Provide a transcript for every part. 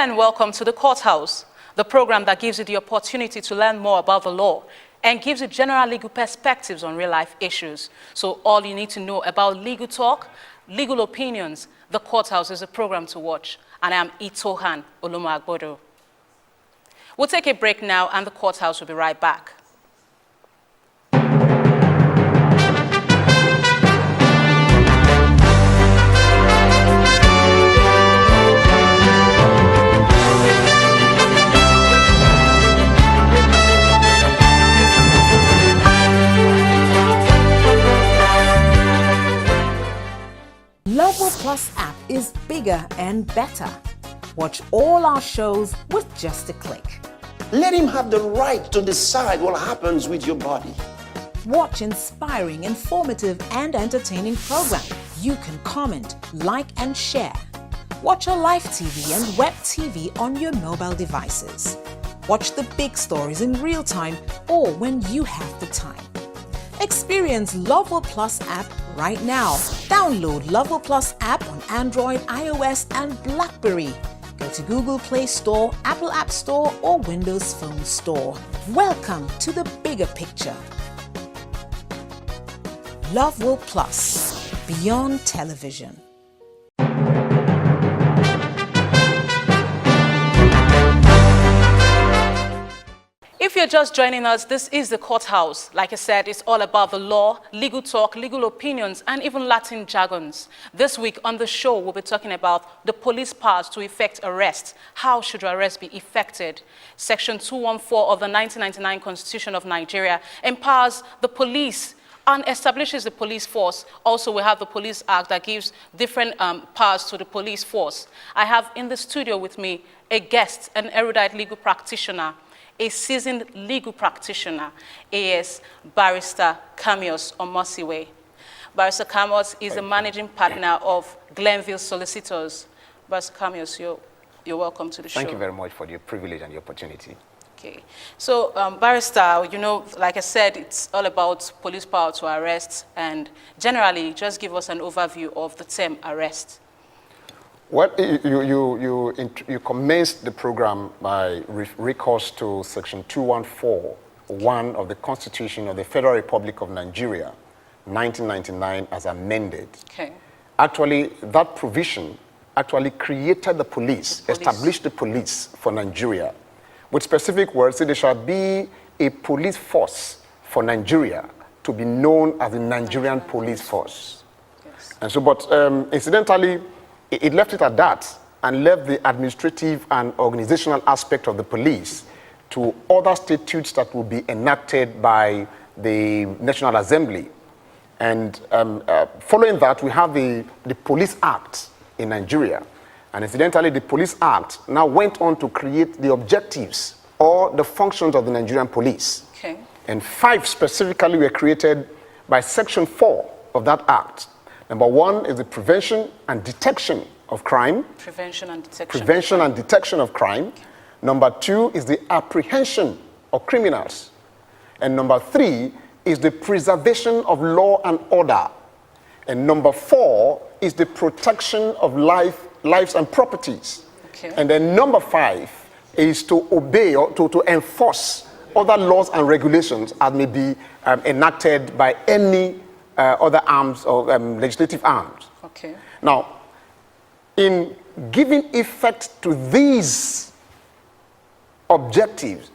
and welcome to the Courthouse, the program that gives you the opportunity to learn more about the law and gives you general legal perspectives on real-life issues. So all you need to know about legal talk, legal opinions, the Courthouse is a program to watch. And I am Itohan Olomu-Agbodo. We'll take a break now, and the Courthouse will be right back. Olomu+ app is bigger and better. Watch all our shows with just a click. Let him have the right to decide what happens with your body. Watch inspiring, informative, and entertaining programs. You can comment, like, and share. Watch our live TV and web TV on your mobile devices. Watch the big stories in real time or when you have the time. Experience Olomu+ app right now. Download Olomu+ app on Android, iOS, and BlackBerry. Go to Google Play Store, Apple App Store, or Windows Phone Store. Welcome to the bigger picture. Olomu+, beyond television. If you're just joining us, this is the Courthouse. Like I said, it's all about the law, legal talk, legal opinions, and even Latin jargons. This week on the show, we'll be talking about the police powers to effect arrest. How should arrest be effected? Section 214 of the 1999 Constitution of Nigeria empowers the police and establishes the police force. Also, we have the Police Act that gives different powers to the police force. I have in the studio with me a guest, an erudite legal practitioner, a seasoned legal practitioner, is Barrister Kamios Omosiwe. Barrister Kamios is the managing partner of Glenville Solicitors. Barrister Kamios, you're welcome to the show. Thank you very much for the privilege and the opportunity. Okay. So, Barrister, you know, like I said, it's all about police power to arrest, and generally, just give us an overview of the term arrest. Well, you commenced the program by recourse to Section 214(1) of the Constitution of the Federal Republic of Nigeria, 1999, as amended. Okay. Actually, that provision actually created the police, established the police for Nigeria. With specific words, there shall be a police force for Nigeria to be known as the Nigerian Police Force. Yes. And so, but incidentally, it left it at that and left the administrative and organizational aspect of the police to other statutes that will be enacted by the National Assembly. And following that, we have the Police Act in Nigeria. And incidentally, the Police Act now went on to create the objectives or the functions of the Nigerian police. Okay. And 5 specifically were created by Section 4 of that Act. Number 1 is the prevention and detection of crime. Prevention and detection. Prevention and detection of crime. Number 2 is the apprehension of criminals. And number 3 is the preservation of law and order. And number 4 is the protection of lives and properties. Okay. And then number 5 is to obey or to enforce other laws and regulations as may be enacted by any other arms or legislative arms. Okay. Now, in giving effect to these objectives,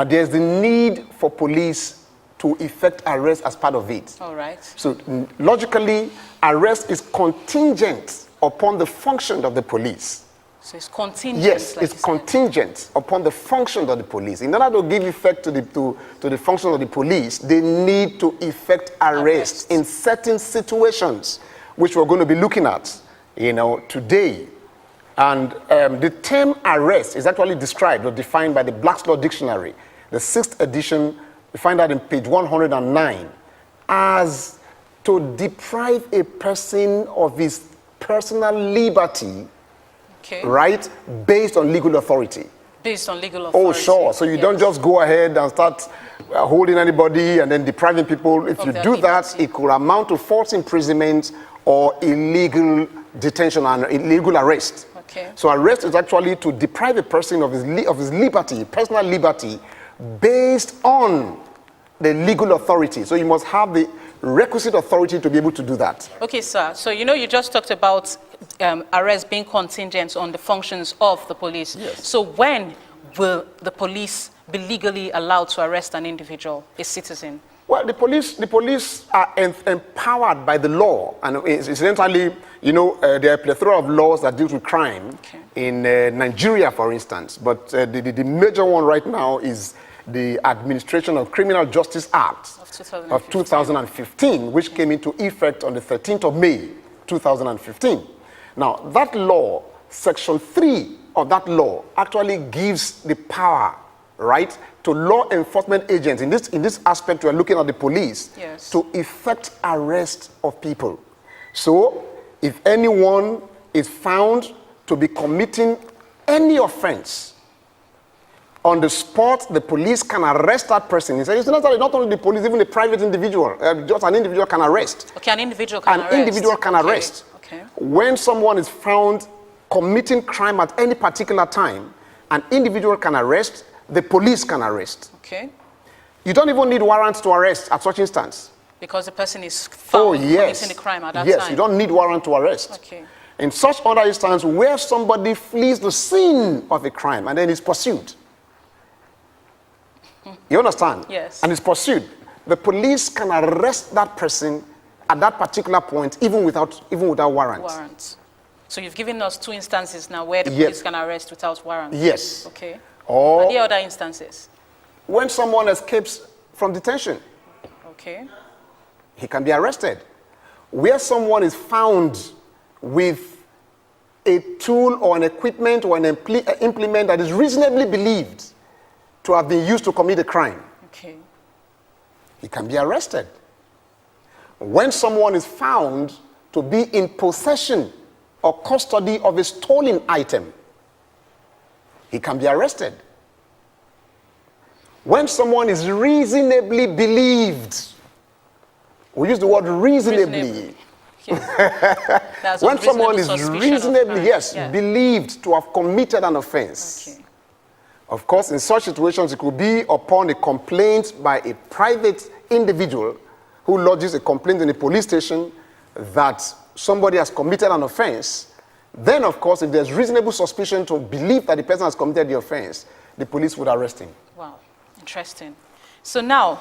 there's the need for police to effect arrest as part of it. All right. So logically, arrest is contingent upon the function of the police. So it's contingent. Yes, like it's contingent upon the functions of the police. In order to give effect to the functions of the police, they need to effect arrest in certain situations, which we're going to be looking at, today. And the term arrest is actually described or defined by the Black's Law Dictionary, the 6th edition. You find that in page 109, as to deprive a person of his personal liberty. Okay. Right? Based on legal authority. Based on legal authority. Oh, sure. So you don't just go ahead and start holding anybody and then depriving people. If you do that, it could amount to false imprisonment or illegal detention and illegal arrest. Okay. So arrest is actually to deprive a person of his liberty, personal liberty, based on the legal authority. So you must have the requisite authority to be able to do that. Okay, sir. So, you just talked about arrest being contingent on the functions of the police. Yes. So when will the police be legally allowed to arrest an individual, a citizen? Well, the police are empowered by the law, and incidentally, there are a plethora of laws that deal with crime in Nigeria, for instance. But the major one right now is the Administration of Criminal Justice Act of 2015, which came into effect on the 13th of May, 2015. Now, that law, Section 3 of that law, actually gives the power, right, to law enforcement agents. In this aspect, we are looking at the police, yes, to effect arrest of people. So, if anyone is found to be committing any offense, on the spot, the police can arrest that person. It's not only the police, even a private individual, just an individual can arrest. Okay, an individual can arrest. An individual can arrest. Okay. When someone is found committing crime at any particular time, an individual can arrest, the police can arrest. Okay. You don't even need warrants to arrest at such instance. Because the person is found committing the crime at that time. Yes, you don't need warrant to arrest. Okay. In such other instances where somebody flees the scene of a crime and then is pursued. You understand? Yes. And is pursued. The police can arrest that person at that particular point, even without warrants. So you've given us 2 instances now where the police can arrest without warrants. Yes. Okay. Or are there other instances? When someone escapes from detention, okay, he can be arrested. Where someone is found with a tool or an equipment or an implement that is reasonably believed to have been used to commit a crime, okay, he can be arrested. When someone is found to be in possession or custody of a stolen item, he can be arrested. When someone is reasonably believed, we use the word reasonably. Yes. When someone is reasonably, believed to have committed an offense. Okay. Of course, in such situations, it could be upon a complaint by a private individual who lodges a complaint in a police station that somebody has committed an offense. Then, of course, if there's reasonable suspicion to believe that the person has committed the offense, the police would arrest him. Wow, interesting. So now,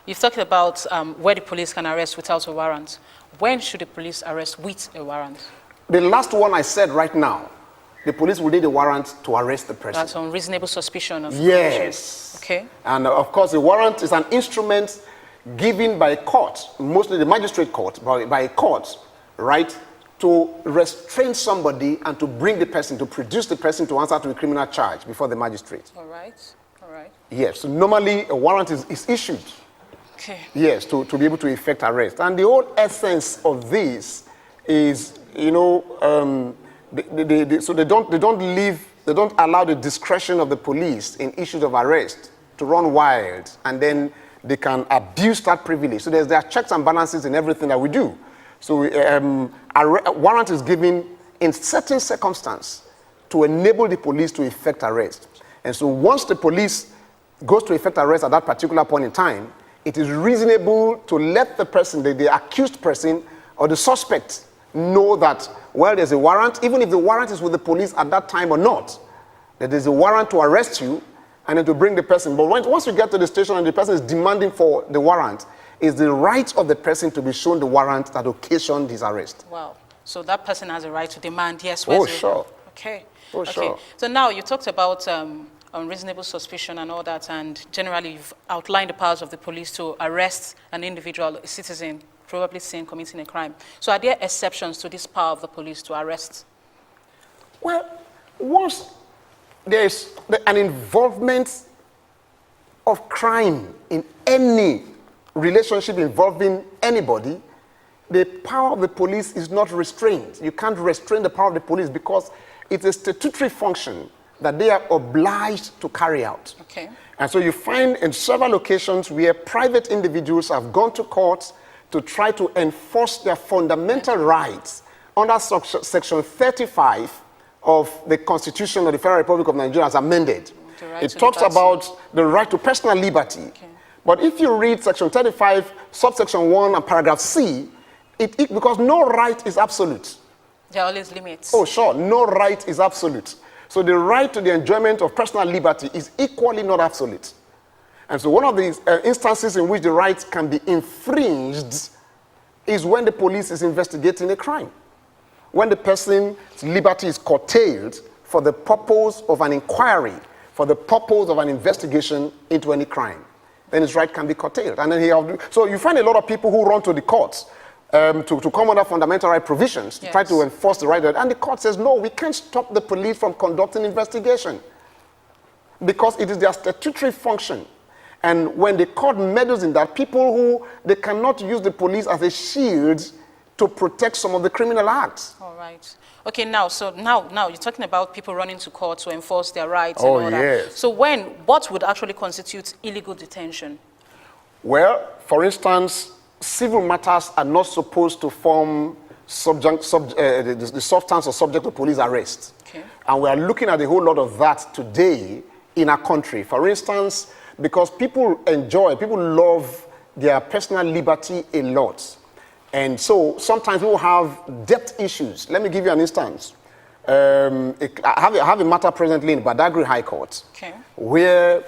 you've talked about where the police can arrest without a warrant. When should the police arrest with a warrant? The last one I said right now, the police will need a warrant to arrest the person. That's on reasonable suspicion of yes. Okay. And of course, the warrant is an instrument given by a court, mostly the magistrate court, by a court, right, to restrain somebody and to bring the person, to produce the person to answer to a criminal charge before the magistrate. All right. All right. Yes. So normally, a warrant is issued. Okay. Yes, to be able to effect arrest. And the whole essence of this is, so they don't allow the discretion of the police in issues of arrest to run wild, and then they can abuse that privilege. So there are checks and balances in everything that we do. So a warrant is given in certain circumstances to enable the police to effect arrest. And so once the police goes to effect arrest at that particular point in time, it is reasonable to let the person, the accused person or the suspect, know that, well, there's a warrant, even if the warrant is with the police at that time or not, that there's a warrant to arrest you and then to bring the person. But once you get to the station and the person is demanding for the warrant, it's the right of the person to be shown the warrant that occasioned his arrest. Wow. So that person has a right to demand, yes. Oh, sure. Okay. Oh, okay. sure. So now you talked about unreasonable suspicion and all that, and generally you've outlined the powers of the police to arrest an individual, a citizen, probably seen committing a crime. So are there exceptions to this power of the police to arrest? Well, once there's an involvement of crime in any relationship involving anybody, the power of the police is not restrained. You can't restrain the power of the police because it's a statutory function that they are obliged to carry out. Okay. And so you find in several occasions where private individuals have gone to court to try to enforce their fundamental rights under Section 35 of the Constitution of the Federal Republic of Nigeria as amended. Right, it talks about the right to personal liberty. Okay. But if you read section 35, subsection 1 and paragraph C, because no right is absolute. There are always limits. Oh, sure, no right is absolute. So the right to the enjoyment of personal liberty is equally not absolute. And so one of the instances in which the right can be infringed is when the police is investigating a crime. When the person's liberty is curtailed for the purpose of an inquiry, for the purpose of an investigation into any crime, then his right can be curtailed. And then so you find a lot of people who run to the courts to come under fundamental right provisions to try to enforce the right. And the court says, no, we can't stop the police from conducting investigation because it is their statutory function. And when the court meddles in that, they cannot use the police as a shield to protect some of the criminal acts. All right. Okay, now you're talking about people running to court to enforce their rights Oh, and all that. yes. So what would actually constitute illegal detention? Well, for instance, civil matters are not supposed to form the substance or subject of police arrest. Okay. And we are looking at a whole lot of that today in our country. For instance, because people love their personal liberty a lot. And so sometimes people have debt issues. Let me give you an instance. I have a matter presently in Badagry High Court, okay, where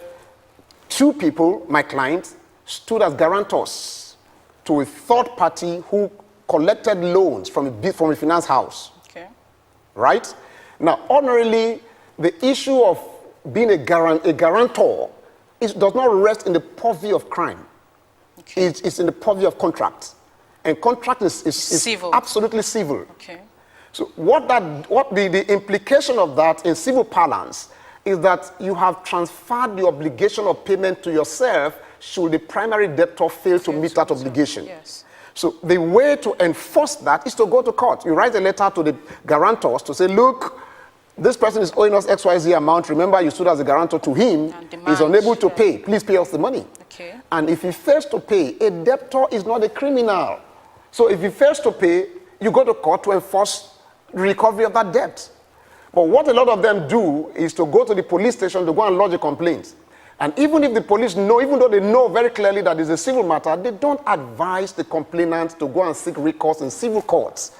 two people, my client, stood as guarantors to a third party who collected loans from a finance house. okay, Right? Now, ordinarily, the issue of being a guarantor does not rest in the purview of crime. okay. It's in the purview of contract. And contract is Civil. absolutely civil. Okay. So the implication of that in civil parlance is that you have transferred the obligation of payment to yourself should the primary debtor fail to meet that obligation. Yes. So the way to enforce that is to go to court. You write a letter to the guarantors to say, look, this person is owing us XYZ amount. Remember, you stood as a guarantor to him. He's unable to pay. Please pay us the money. Okay. And if he fails to pay, a debtor is not a criminal. So if he fails to pay, you go to court to enforce the recovery of that debt. But what a lot of them do is to go to the police station to go and lodge a complaint. And even if the police know, even though they know very clearly that it's a civil matter, they don't advise the complainant to go and seek recourse in civil courts.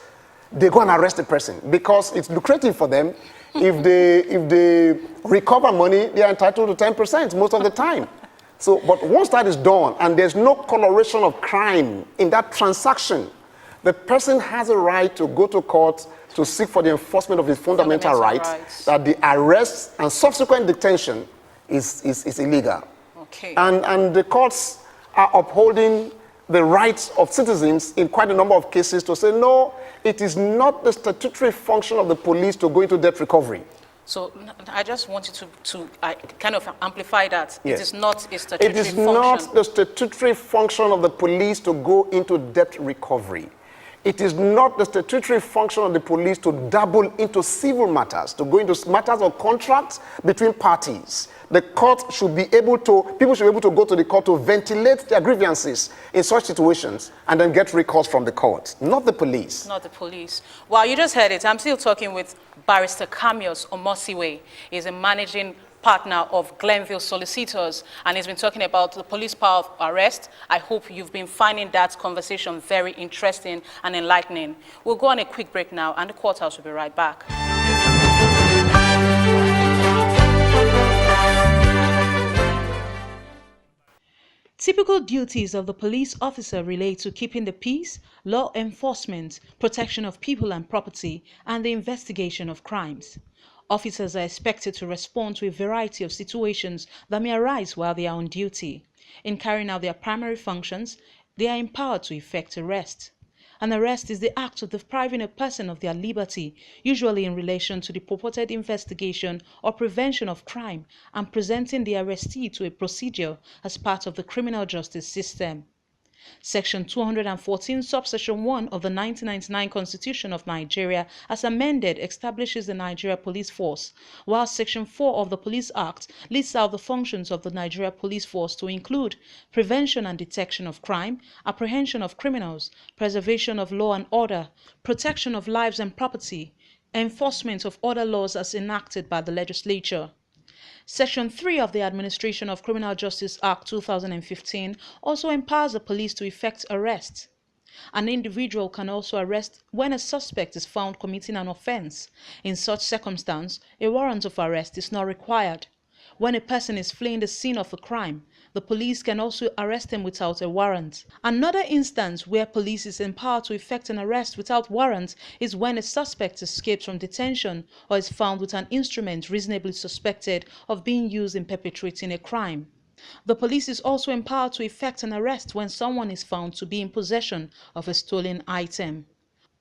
They go and arrest the person because it's lucrative for them. If they recover money, they are entitled to 10% most of the time. So, but once that is done and there's no coloration of crime in that transaction, the person has a right to go to court to seek for the enforcement of his fundamental rights, that the arrest and subsequent detention is illegal. Okay. And the courts are upholding the rights of citizens in quite a number of cases to say, no, it is not the statutory function of the police to go into debt recovery. So I just want you to kind of amplify that. Yes. It is not a statutory It is function. not the statutory function of the police to go into debt recovery. It is not the statutory function of the police to dabble into civil matters, to go into matters of contracts between parties. The court should be able to, people should be able to go to the court to ventilate their grievances in such situations and then get recourse from the court, not the police. Not the police. Well, you just heard it. I'm still talking with Barrister Camius Omosiwe. He's a managing partner of Glenville Solicitors, and he's been talking about the police power of arrest. I hope you've been finding that conversation very interesting and enlightening. We'll go on a quick break now, and the courthouse will be right back. Typical duties of the police officer relate to keeping the peace, law enforcement, protection of people and property, and the investigation of crimes. Officers are expected to respond to a variety of situations that may arise while they are on duty. In carrying out their primary functions, they are empowered to effect arrest. An arrest is the act of depriving a person of their liberty, usually in relation to the purported investigation or prevention of crime, and presenting the arrestee to a procedure as part of the criminal justice system. Section 214, subsection 1 of the 1999 Constitution of Nigeria, as amended, establishes the Nigeria Police Force, while Section 4 of the Police Act lists out the functions of the Nigeria Police Force to include prevention and detection of crime, apprehension of criminals, preservation of law and order, protection of lives and property, enforcement of other laws as enacted by the legislature. Section 3 of the Administration of Criminal Justice Act 2015 also empowers the police to effect arrests. An individual can also arrest when a suspect is found committing an offense. In such circumstance, a warrant of arrest is not required. When a person is fleeing the scene of a crime, the police can also arrest him without a warrant. Another instance where police is empowered to effect an arrest without warrant is when a suspect escapes from detention or is found with an instrument reasonably suspected of being used in perpetrating a crime. The police is also empowered to effect an arrest when someone is found to be in possession of a stolen item.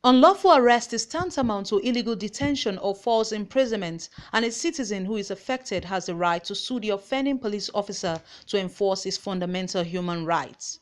Unlawful arrest is tantamount to illegal detention or false imprisonment, and a citizen who is affected has the right to sue the offending police officer to enforce his fundamental human rights.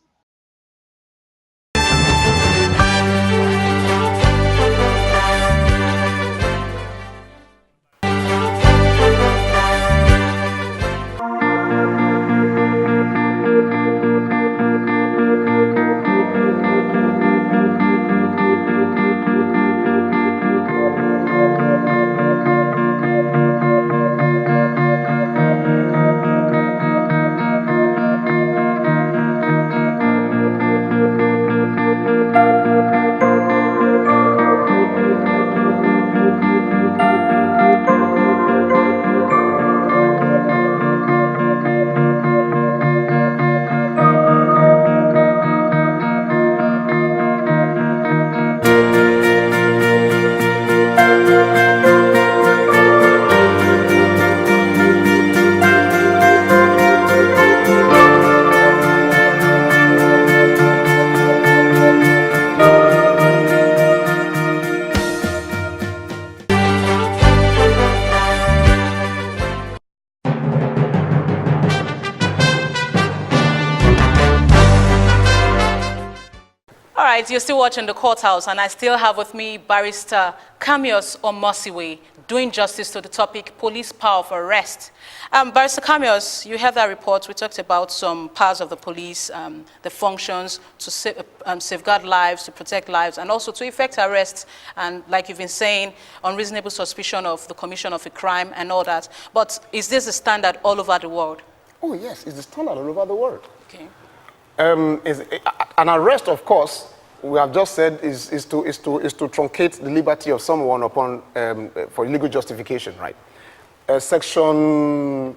All right, you're still watching the courthouse, and I still have with me Barrister Kamios Omosiwe, doing justice to the topic police power of arrest. Barrister Kamios, you have that report. We talked about some powers of the police, the functions to safeguard lives, to protect lives, and also to effect arrests, and like you've been saying, unreasonable suspicion of the commission of a crime and all that. But is this a standard all over the world? Oh yes, it's the standard all over the world. Okay. An arrest, of course, we have just said is to truncate the liberty of someone upon for illegal justification, right? Section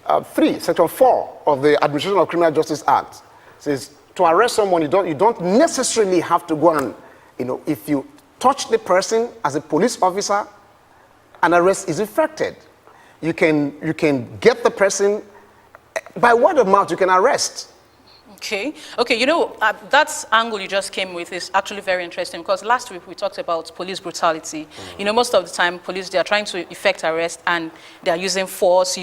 4 of the Administration of Criminal Justice Act says to arrest someone, you don't necessarily have to go and, if you touch the person as a police officer, an arrest is effected. You can get the person by word of mouth. You can arrest. Okay, that angle you just came with is actually very interesting, because last week we talked about police brutality. Most of the time police, they are trying to effect arrest and they are using force,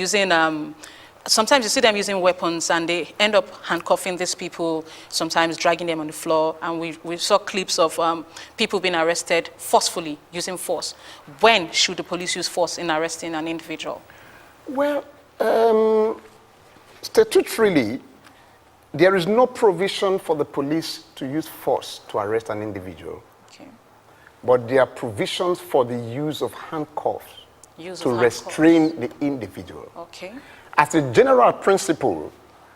sometimes you see them using weapons and they end up handcuffing these people, sometimes dragging them on the floor, and we saw clips of people being arrested forcefully using force. When should the police use force in arresting an individual? Well, statutorily, there is no provision for the police to use force to arrest an individual. Okay. But there are provisions for the use of handcuffs to restrain the individual. Okay. As a general principle,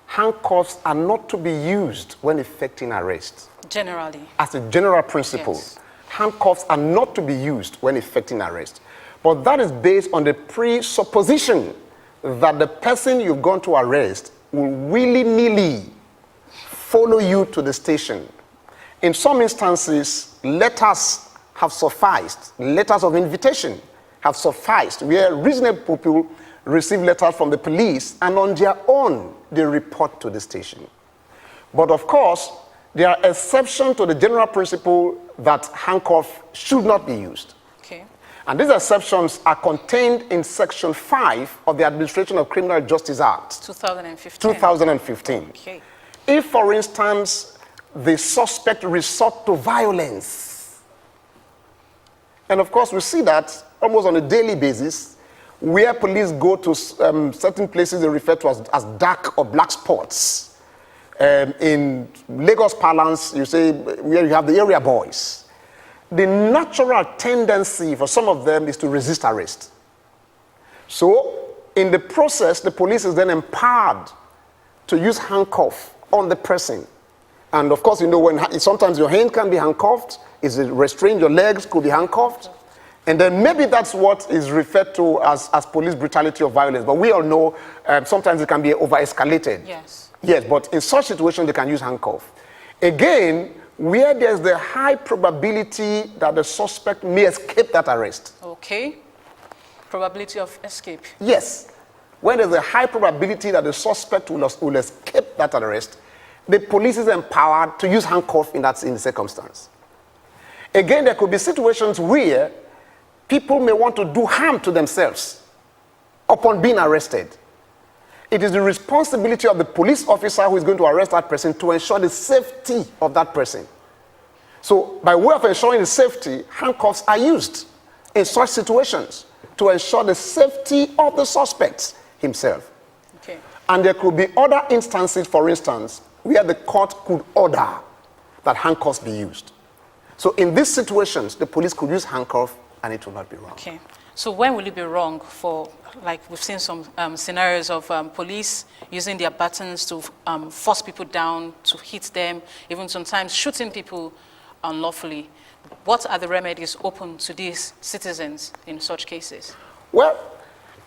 handcuffs are not to be used when effecting arrest. Generally. As a general principle, yes, handcuffs are not to be used when effecting arrest. But that is based on the presupposition that the person you've gone to arrest will willy-nilly follow you to the station. In some instances, letters have sufficed. Letters of invitation have sufficed, where reasonable people receive letters from the police and on their own they report to the station. But of course, there are exceptions to the general principle that handcuffs should not be used. Okay. And these exceptions are contained in Section 5 of the Administration of Criminal Justice Act 2015. Okay. If, for instance, the suspect resort to violence, and of course we see that almost on a daily basis, where police go to certain places they refer to as dark or black spots. In Lagos parlance, you say where you have the area boys. the natural tendency for some of them is to resist arrest. So, in the process, the police is then empowered to use handcuff on the person. And of course, you know, when sometimes your hand can be handcuffed, is it restrained, your legs could be handcuffed. And then maybe that's what is referred to as police brutality or violence. But we all know sometimes it can be over-escalated. Yes. Yes, but in such situations, they can use handcuff. Again, where there's the high probability that the suspect may escape that arrest. Okay. Probability of escape. Yes. When there's a high probability that the suspect will escape that arrest, the police is empowered to use handcuff in the circumstance. Again, there could be situations where people may want to do harm to themselves upon being arrested. It is the responsibility of the police officer who is going to arrest that person to ensure the safety of that person. So, by way of ensuring the safety, handcuffs are used in such situations to ensure the safety of the suspect himself. Okay. And there could be other instances, for instance, where the court could order that handcuffs be used. So in these situations, the police could use handcuffs and it will not be wrong. Okay. So when will it be wrong for, like we've seen some scenarios of police using their batons to force people down, to hit them, even sometimes shooting people unlawfully. What are the remedies open to these citizens in such cases? Well,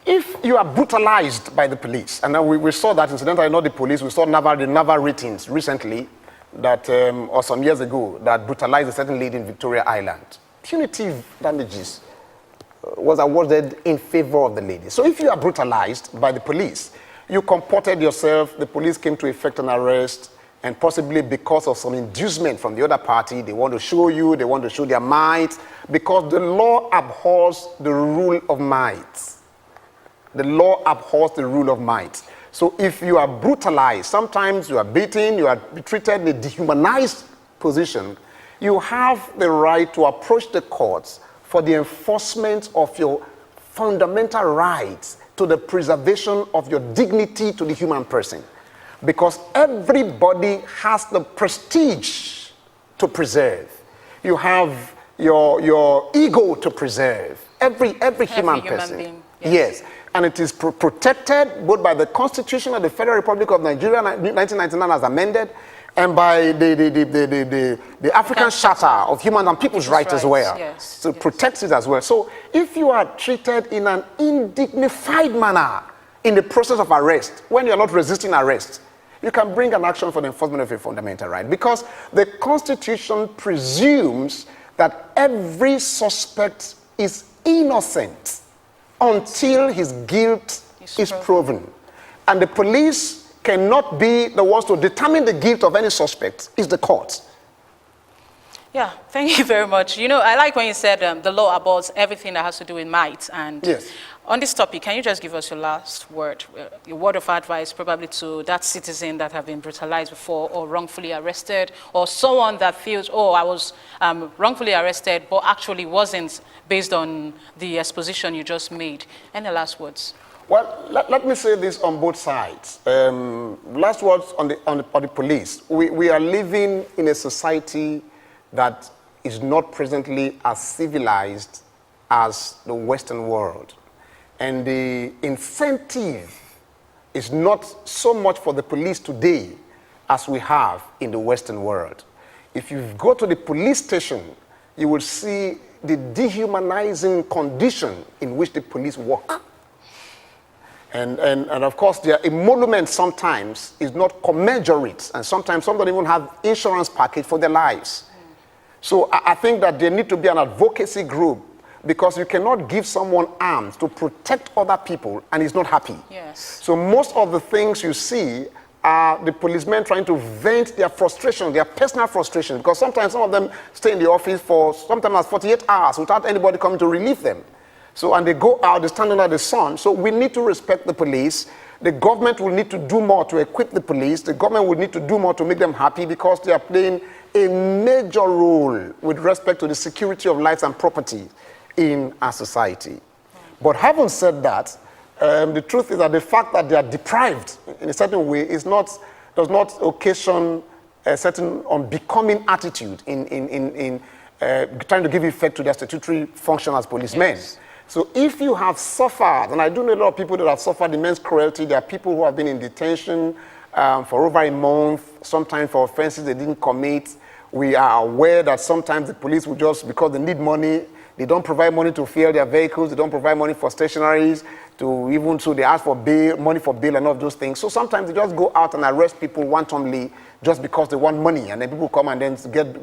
if you are brutalized by the police, and we saw that incidentally, not the police, we saw the Naval ratings recently, that, or some years ago, that brutalized a certain lady in Victoria Island. Punitive damages was awarded in favor of the lady. So if you are brutalized by the police, you comported yourself, the police came to effect an arrest, and possibly because of some inducement from the other party, they want to show you, they want to show their might, because the law abhors the rule of might. The law abhors the rule of might. So if you are brutalized, sometimes you are beaten, you are treated in a dehumanized position, you have the right to approach the courts for the enforcement of your fundamental rights to the preservation of your dignity to the human person. Because everybody has the prestige to preserve. You have your ego to preserve. Every human person. Being, yes. And it is protected both by the Constitution of the Federal Republic of Nigeria, 1999 as amended, and by the African Charter of Human and People's Rights as well. Yes. So it protects it as well. So if you are treated in an indignified manner in the process of arrest, when you are not resisting arrest, you can bring an action for the enforcement of a fundamental right, because the Constitution presumes that every suspect is innocent until his guilt is proven. And the police cannot be the ones to determine the guilt of any suspect. It's the court. Yeah, thank you very much. You know, I like when you said the law abhors everything that has to do with might. And yes. On this topic, can you just give us your last word, your word of advice probably to that citizen that have been brutalized before or wrongfully arrested, or someone that feels, oh, I was wrongfully arrested, but actually wasn't based on the exposition you just made. Any last words? Well, let me say this on both sides. Last words on the police. We are living in a society that is not presently as civilized as the Western world. And the incentive is not so much for the police today as we have in the Western world. If you go to the police station, you will see the dehumanizing condition in which the police work. And of course, their emolument sometimes is not commensurate, and sometimes some don't even have insurance package for their lives. So I think that there need to be an advocacy group, because you cannot give someone arms to protect other people and he's not happy. Yes. So most of the things you see are the policemen trying to vent their frustration, their personal frustration, because sometimes some of them stay in the office for sometimes 48 hours without anybody coming to relieve them. So, and they go out, they stand under the sun. So we need to respect the police. The government will need to do more to equip the police. The government will need to do more to make them happy, because they are playing a major role with respect to the security of lives and property in our society. But having said that, the truth is that the fact that they are deprived in a certain way does not occasion a certain unbecoming attitude in trying to give effect to their statutory function as policemen. Yes. So if you have suffered, and I do know a lot of people that have suffered immense cruelty, there are people who have been in detention for over a month, sometimes for offenses they didn't commit. We are aware that sometimes the police will just, because they need money, they don't provide money to fuel their vehicles, they don't provide money for stationaries, even so they ask for bail, money for bail and all of those things. So sometimes they just go out and arrest people wantonly just because they want money, and then people come and then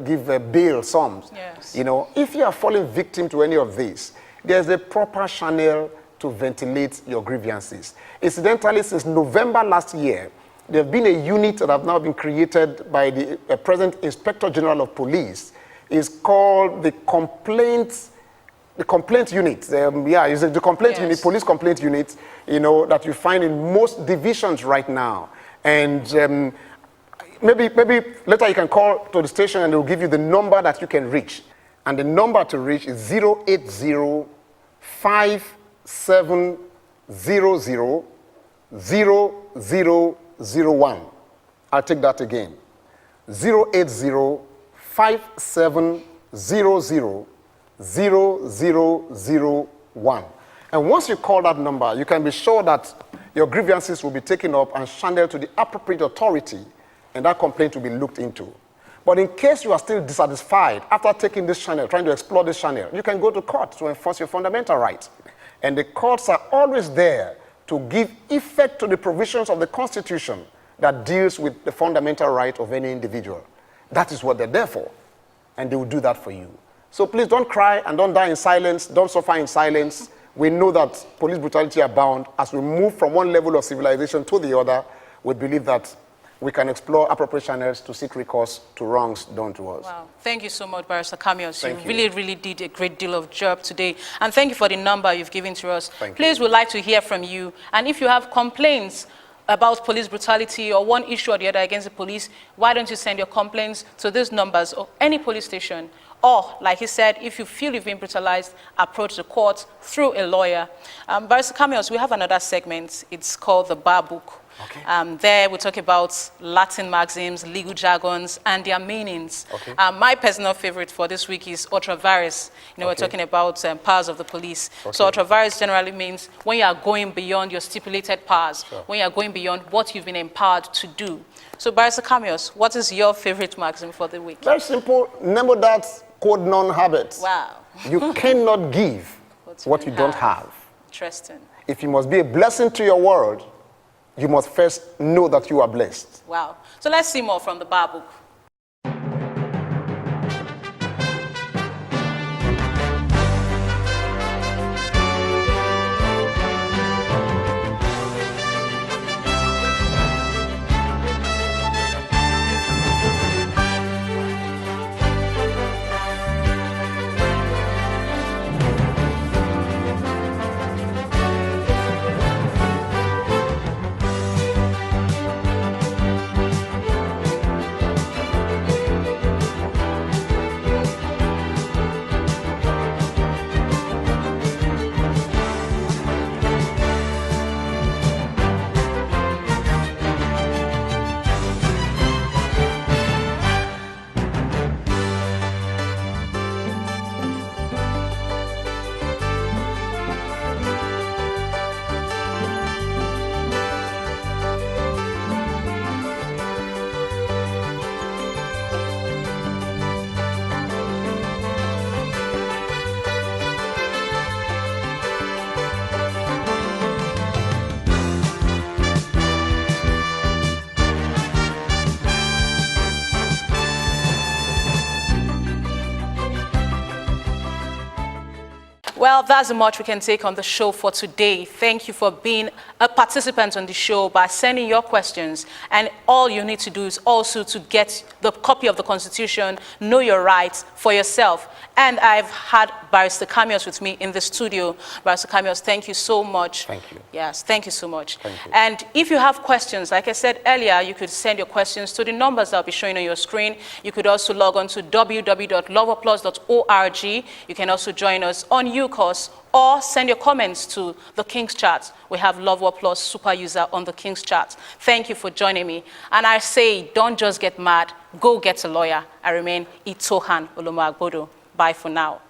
give bail sums. Yes. You know, if you are falling victim to any of this, there's a proper channel to ventilate your grievances. Incidentally, since November last year, there have been a unit that have now been created by the present Inspector General of Police. It's called the complaint unit. It's the complaint unit, police complaint unit, you know, that you find in most divisions right now. And maybe later you can call to the station and they'll give you the number that you can reach. And the number to reach is 080-5700-0001. I'll take that again. 080-5700-0001. And once you call that number, you can be sure that your grievances will be taken up and channeled to the appropriate authority, and that complaint will be looked into. But in case you are still dissatisfied after taking this channel, trying to explore this channel, you can go to court to enforce your fundamental rights. And the courts are always there to give effect to the provisions of the Constitution that deals with the fundamental right of any individual. That is what they're there for, and they will do that for you. So please don't cry and don't die in silence, don't suffer in silence. We know that police brutality abounds. As we move from one level of civilization to the other, we believe that we can explore appropriate channels to seek recourse to wrongs done to us. Wow. Thank you so much, Barrister Kamios. Thank you. Really did a great deal of job today. And thank you for the number you've given to us. Please, you. we'd like to hear from you. And if you have complaints about police brutality or one issue or the other against the police, why don't you send your complaints to these numbers or any police station? Or, like he said, if you feel you've been brutalized, approach the court through a lawyer. Barrister Kamios, we have another segment. It's called the Bar Book. Okay. There we talk about Latin maxims, legal jargons, and their meanings. Okay. My personal favorite for this week is ultra vires. You know, we're talking about powers of the police. Okay. So ultra vires generally means when you are going beyond your stipulated powers, when you are going beyond what you've been empowered to do. So, Barrister Kamios, what is your favorite maxim for the week? Very simple. Remember that quod non habet. Wow. You cannot give what you don't have. Interesting. If you must be a blessing to your world, you must first know that you are blessed. Wow. So let's see more from the Bar Book. Well, that's much we can take on the show for today. Thank you for being a participant on the show by sending your questions. And all you need to do is also to get the copy of the Constitution, know your rights for yourself. And I've had Barrister Kamios with me in the studio. Barrister Kamios, thank you so much. Thank you. Yes, thank you so much. Thank you. And if you have questions, like I said earlier, you could send your questions to the numbers that will be showing on your screen. You could also log on to www.loveapplause.org. You can also join us on UCOS or send your comments to the King's Chat. We have Love Applause super user on the King's Chat. Thank you for joining me. And I say, don't just get mad, go get a lawyer. I remain Itohan Olomu-Agbodo. Bye for now.